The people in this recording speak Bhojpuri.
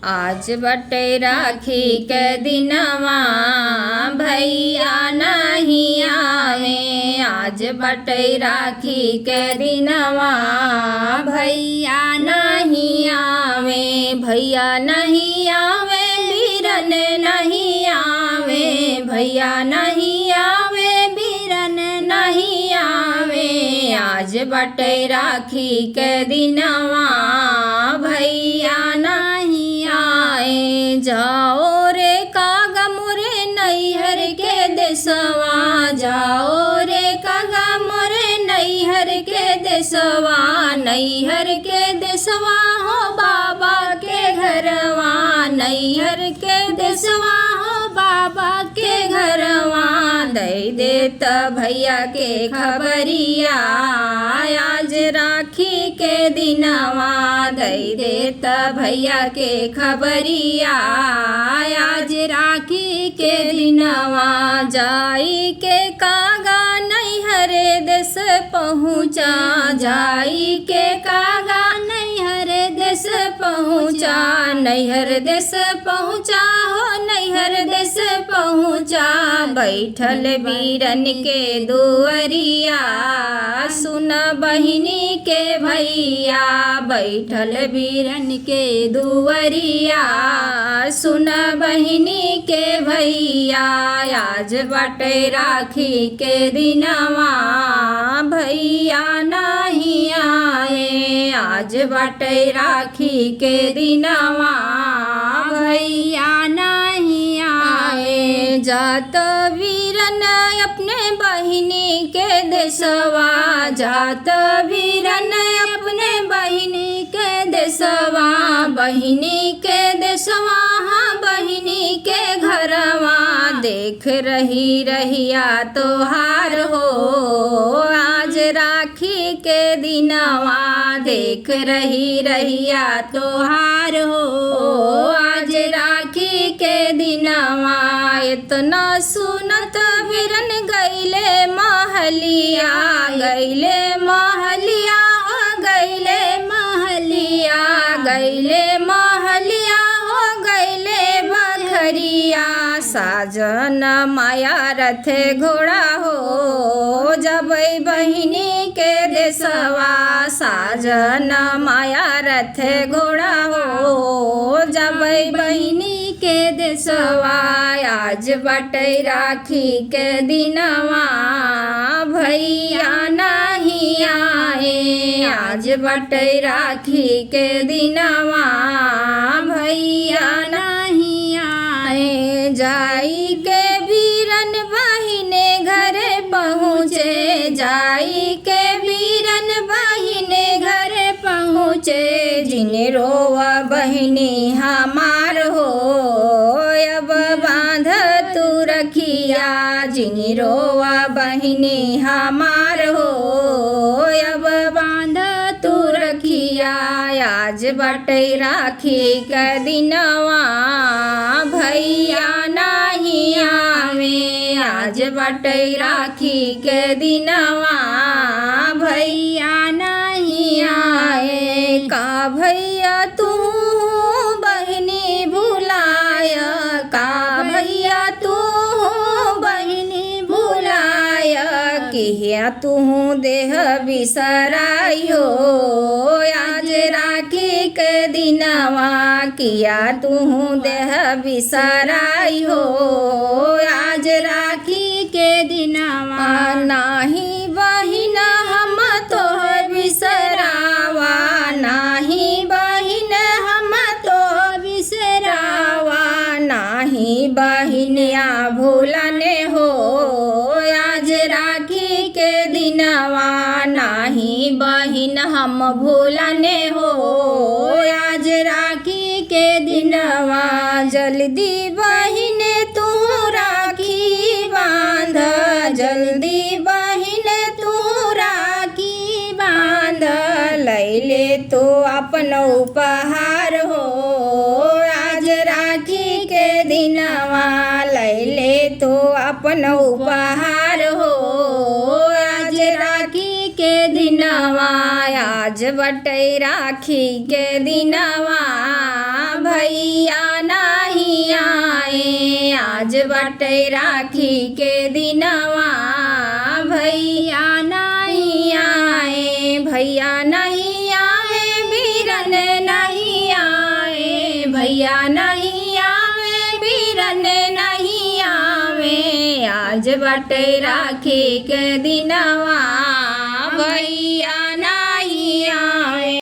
आज बटे राखी के दिनवा भैया नहीं आवे। आज बटे राखी के दिनवा भैया नहीं आवे। भैया नहीं आवे बीरन नहीं आवे। भैया नहीं आवे बीरन नहीं आवे। आज बटे राखी के दिनवा भैया नहीं आए। जाओ रे कागा मोरे नैहर के देसवा। जाओ रे कागा मोरे नैहर के देसवा। नैहर के देसवा हो बाबा के घरवा। नैहर के देसवा हो बाबा के घरवा। दे देत भैया के खबरिया आज राखी के दिनवा। दे देत भैया के खबरिया आज राखी के दिनवा। जाई के कागा नैहर देश पहुँचा। जाई के कागा नैहर देश पहुँचा। नैहर देश पहुँचा हो नैहर देश पहुँचा। बैठल बीरन के दुअरिया सुन बहिनी के भैया। बैठल बीरन के दुअरिया सुन बहिनी के भैया। आज बटे राखी के दिनवा भैया नहीं आए। आज बटे राखी के दिनवा भैया नहीं आए। जात वीरन अपने बहिनी के देसवा। जात वीरन अपने बहिनी के देसवा। बहिनी के देसवा हाँ बहिनी के घरवा। देख रही रहिया तोहार हो आज राखी के दिनवा। देख रही रहिया तोहार हो आज राखी के दिनवा। इतना सुनत वीरन गईले महलिया। गईले महलिया गईले महलिया। गईले महलिया हो गईले बखरिया। साजन माया रथ घोड़ा हो जब बहिनी के देसवा। साजन माया रथ घोड़ा हो जब बहिनी के देसवा। आज बटे राखी के दिनवा भैया नहीं आए। आज बटे राखी के दिनवा भैया नहीं आए। जाई के बीरन बहिने घरे पहुँचे। जाई के बीरन बहिने घरे पहुँचे। जिने रोवा बहिनी हमार हो अब बांध तू रखिया। जिने रोवा बहिनी हमार हो अब बांध तू रखिया। आज बटे राखी के दिनवा भैया नहीं आवे। आज बटे राखी के दिनवा भैया नहीं आए। का भैया तू बहिनी भुलाय। का भैया तू बहिनी भुलाय। किया तू देह बिसरायो आज राखी के दिनवा। किया तू देह बिसरायो आज राखी के दिनवा। नाही बहिन हम तो बिसरावा। नाही बहिन हम तो बिसरावा। नाही बहिनिया भूलने हो आज राखी के दिनवा। नाही बहिन हम भूलने हो आज राखी के दिनवा। जल्दी बहिन तू राखी बांध। जल्दी बहिन तू राखी बांध। लैले तो अपन उपहार हो आज राखी के दिनवा। लैले तो अपन उपहार हो आज राखी के दिनवा। आज बटे राखी के दिनवा भैया नहीं आए। आज बाटे राखी के दिनवा भैया नहीं आए। भैया नहीं आए बीरन नहीं आए। भैया नहीं आवे बीरन नहीं आवे। आज बाटे राखी के दिनवा भैया